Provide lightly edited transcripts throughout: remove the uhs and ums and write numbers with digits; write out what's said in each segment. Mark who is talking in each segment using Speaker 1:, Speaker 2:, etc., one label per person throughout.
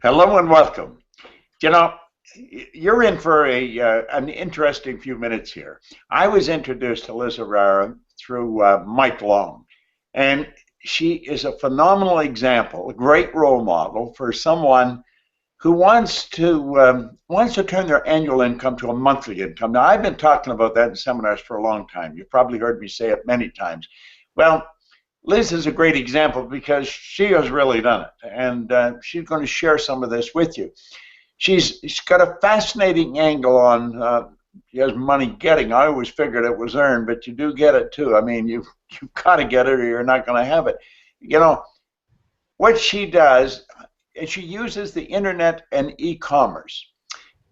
Speaker 1: Hello and welcome. You know, you're in for an interesting few minutes here. I was introduced to Liz Herrera through Mike Long, and she is a phenomenal example, a great role model for someone who wants to turn their annual income to a monthly income. Now, I've been talking about that in seminars for a long time. You've probably heard me say it many times. Well, Liz is a great example because she has really done it, and she's going to share some of this with you. She's got a fascinating angle on as money getting. I always figured it was earned, but you do get it too. I mean, you've got to get it, or you're not going to have it. You know what she does is she uses the internet and e-commerce.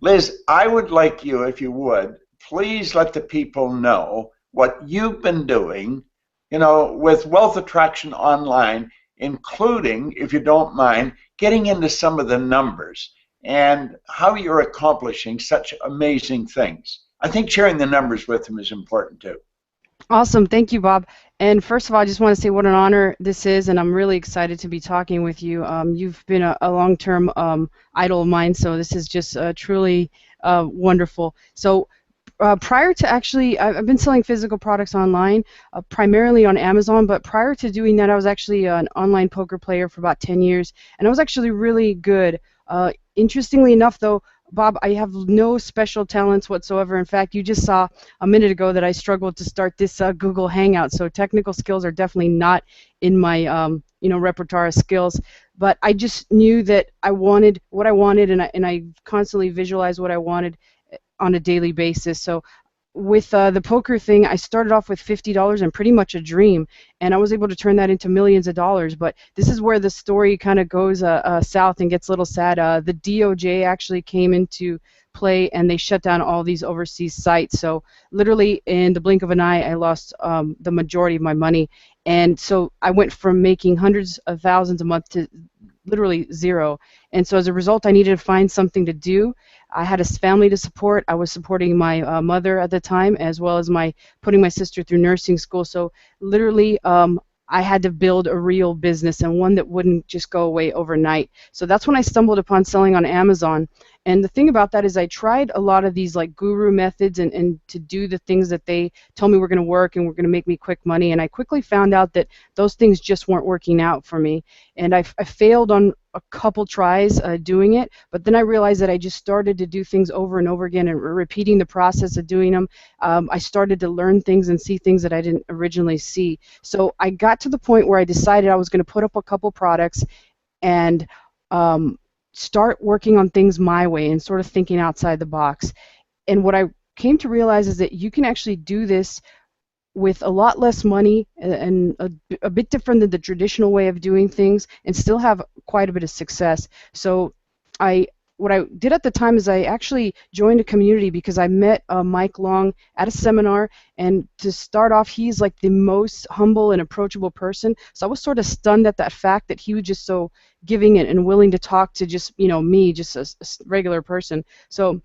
Speaker 1: Liz, I would like you, if you would, please let the people know what you've been doing, with wealth attraction online, including, if you don't mind, getting into some of the numbers and how you're accomplishing such amazing things. I think sharing the numbers with them is important too.
Speaker 2: Awesome. Thank you, Bob. And first of all, I just want to say what an honor this is, and I'm really excited to be talking with you. You've been a long-term idol of mine, so this is just truly wonderful. So prior to actually, I've been selling physical products online, primarily on Amazon, but prior to doing that, I was actually an online poker player for about 10 years, and I was actually really good. Interestingly enough, though, Bob, I have no special talents whatsoever. In fact, you just saw a minute ago that I struggled to start this Google Hangout, so technical skills are definitely not in my repertoire of skills. But I just knew that I wanted what I wanted, and I constantly visualized what I wanted on a daily basis. So with the poker thing, I started off with $50 and pretty much a dream, and I was able to turn that into millions of dollars. But this is where the story kind of goes south and gets a little sad. The DOJ actually came into play, and they shut down all these overseas sites. So literally in the blink of an eye, I lost the majority of my money. And so I went from making hundreds of thousands a month to literally zero. And so as a result, I needed to find something to do. I had a family to support. I was supporting my mother at the time, as well as putting my sister through nursing school. So literally, I had to build a real business, and one that wouldn't just go away overnight. So that's when I stumbled upon selling on Amazon. And the thing about that is I tried a lot of these like guru methods and to do the things that they told me were going to work and were going to make me quick money. And I quickly found out that those things just weren't working out for me. And I failed on a couple tries doing it, but then I realized that I just started to do things over and over again and repeating the process of doing them. I started to learn things and see things that I didn't originally see. So I got to the point where I decided I was going to put up a couple products and start working on things my way and sort of thinking outside the box. And what I came to realize is that you can actually do this with a lot less money and a bit different than the traditional way of doing things and still have quite a bit of success. So what I did at the time is I actually joined a community because I met Mike Long at a seminar, and to start off, he's like the most humble and approachable person. So I was sort of stunned at that fact that he was just so giving and willing to talk to just me, just a regular person. So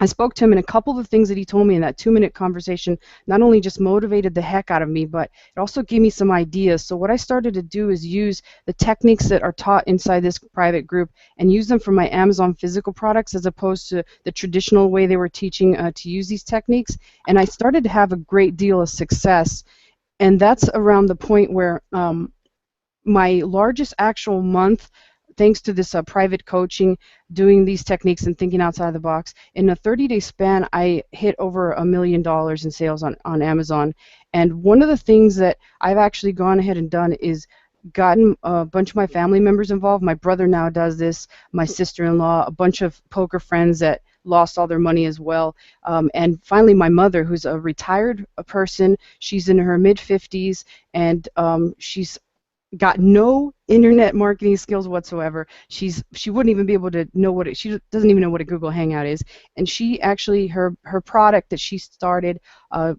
Speaker 2: I spoke to him, and a couple of the things that he told me in that 2-minute conversation not only just motivated the heck out of me, but it also gave me some ideas. So what I started to do is use the techniques that are taught inside this private group and use them for my Amazon physical products as opposed to the traditional way they were teaching to use these techniques. And I started to have a great deal of success. And that's around the point where my largest actual month, thanks to this private coaching, doing these techniques and thinking outside the box, in a 30-day span, I hit over $1 million in sales on Amazon. And one of the things that I've actually gone ahead and done is gotten a bunch of my family members involved. My brother now does this, my sister-in-law, a bunch of poker friends that lost all their money as well. And finally, my mother, who's a retired person. She's in her mid-50s, and she's got no internet marketing skills whatsoever. She wouldn't even be able to know she doesn't even know what a Google Hangout is. And she actually, her product that she started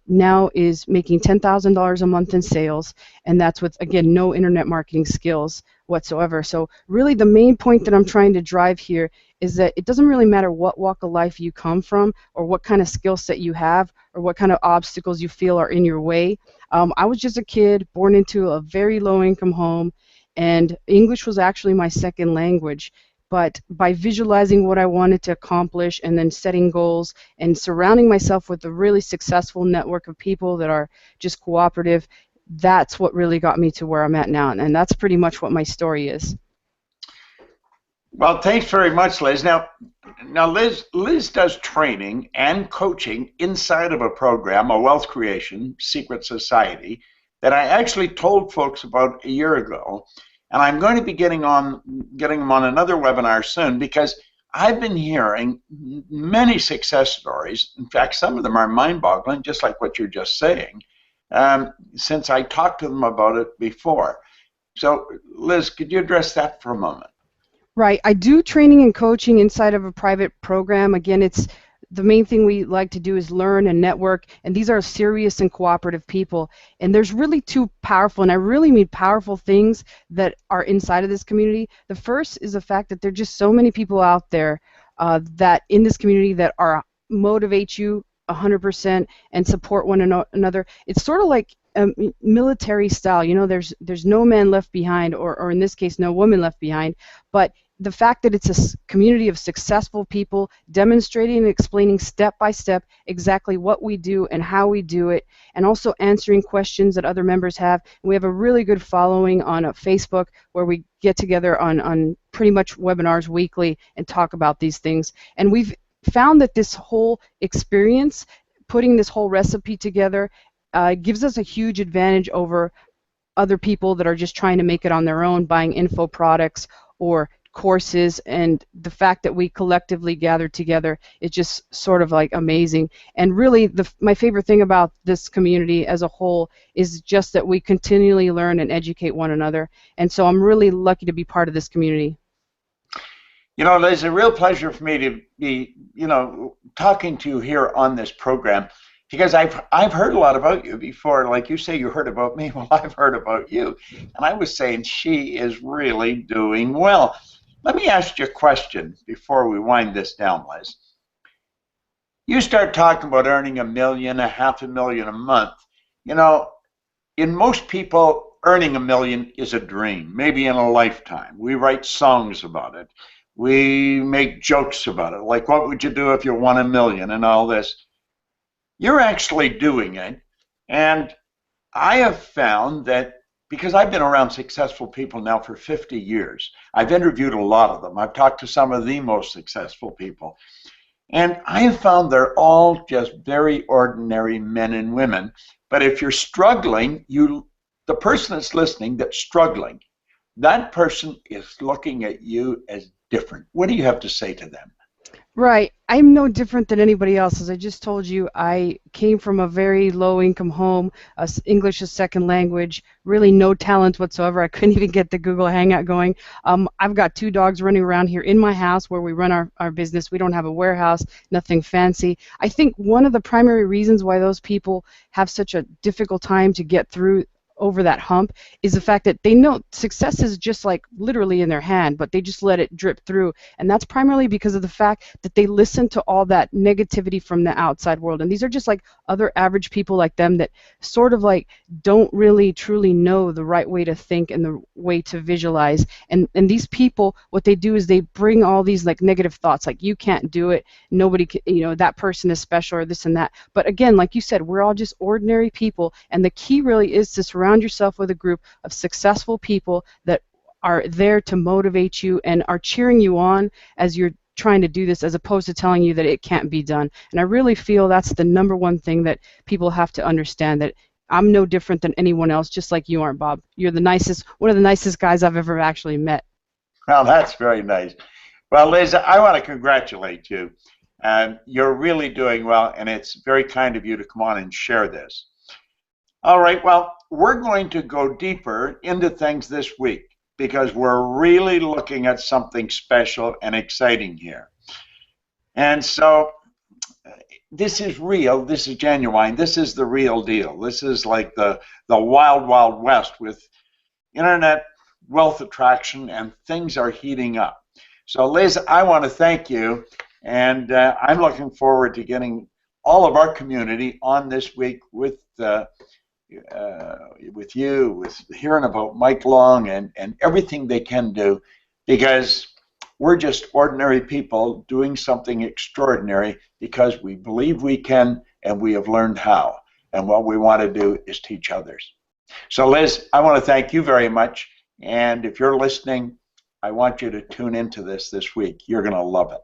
Speaker 2: now is making $10,000 a month in sales, and that's with, again, no internet marketing skills whatsoever. So really the main point that I'm trying to drive here is that it doesn't really matter what walk of life you come from or what kind of skill set you have or what kind of obstacles you feel are in your way. I was just a kid born into a very low income home, and English was actually my second language. but by visualizing what I wanted to accomplish and then setting goals and surrounding myself with a really successful network of people that are just cooperative, that's what really got me to where I'm at now. And that's pretty much what my story is.
Speaker 1: Well, thanks very much, Liz. Now, Liz does training and coaching inside of a program, a wealth creation secret society, that I actually told folks about a year ago, and I'm going to be getting them on another webinar soon because I've been hearing many success stories. In fact, some of them are mind-boggling, just like what you're just saying, since I talked to them about it before. So, Liz, could you address that for a moment?
Speaker 2: Right. I do training and coaching inside of a private program. Again, it's the main thing we like to do is learn and network, and these are serious and cooperative people. And there's really two powerful, and I really mean powerful things that are inside of this community. The first is the fact that there are just so many people out there that in this community that are motivate you 100% and support one another. It's sort of like military style. You know, there's no man left behind, or in this case, no woman left behind. But the fact that it's a community of successful people demonstrating and explaining step by step exactly what we do and how we do it, and also answering questions that other members have. And we have a really good following on Facebook where we get together on pretty much webinars weekly and talk about these things. And we've found that this whole experience, putting this whole recipe together, gives us a huge advantage over other people that are just trying to make it on their own, buying info products or courses. And the fact that we collectively gather together is just sort of like amazing. And really my favorite thing about this community as a whole is just that we continually learn and educate one another. And so I'm really lucky to be part of this community.
Speaker 1: You know, it's a real pleasure for me to be, talking to you here on this program because I've heard a lot about you before. Like you say, you heard about me. Well, I've heard about you. And I was saying she is really doing well. Let me ask you a question before we wind this down, Liz. You start talking about earning $1 million, $500,000 a month. You know, in most people, earning $1 million is a dream, maybe in a lifetime. We write songs about it. We make jokes about it, like what would you do if you won $1 million and all this. You're actually doing it, and I have found that because I've been around successful people now for 50 years, I've interviewed a lot of them. I've talked to some of the most successful people, and I have found they're all just very ordinary men and women. But if you're struggling, the person that's listening that's struggling, that person is looking at you as different. What do you have to say to them?
Speaker 2: Right. I'm no different than anybody else. As I just told you, I came from a very low-income home, English as second language, really no talent whatsoever. I couldn't even get the Google Hangout going. I've got 2 dogs running around here in my house where we run our business. We don't have a warehouse, nothing fancy. I think one of the primary reasons why those people have such a difficult time to get through over that hump is the fact that they know success is just like literally in their hand, but they just let it drip through. And that's primarily because of the fact that they listen to all that negativity from the outside world. And these are just like other average people like them that sort of like don't really truly know the right way to think and the way to visualize. And these people, what they do is they bring all these like negative thoughts, like you can't do it, nobody can, that person is special or this and that. But again, like you said, we're all just ordinary people, and the key really is to surround yourself with a group of successful people that are there to motivate you and are cheering you on as you're trying to do this, as opposed to telling you that it can't be done. And I really feel that's the number one thing that people have to understand, that I'm no different than anyone else, just like you aren't, Bob. You're one of the nicest guys I've ever actually met.
Speaker 1: Well, that's very nice. Well, Liz, I want to congratulate you. You're really doing well, and it's very kind of you to come on and share this. All right, well, we're going to go deeper into things this week because we're really looking at something special and exciting here. And so this is real, this is genuine, this is the real deal. This is like the wild, wild west with internet wealth attraction, and things are heating up. So Liz, I want to thank you, and I'm looking forward to getting all of our community on this week with you, with hearing about Mike Long and everything they can do, because We're just ordinary people doing something extraordinary because we believe we can and we have learned how. And what we want to do is teach others. So, Liz, I want to thank you very much. And if you're listening, I want you to tune into this week. You're going to love it.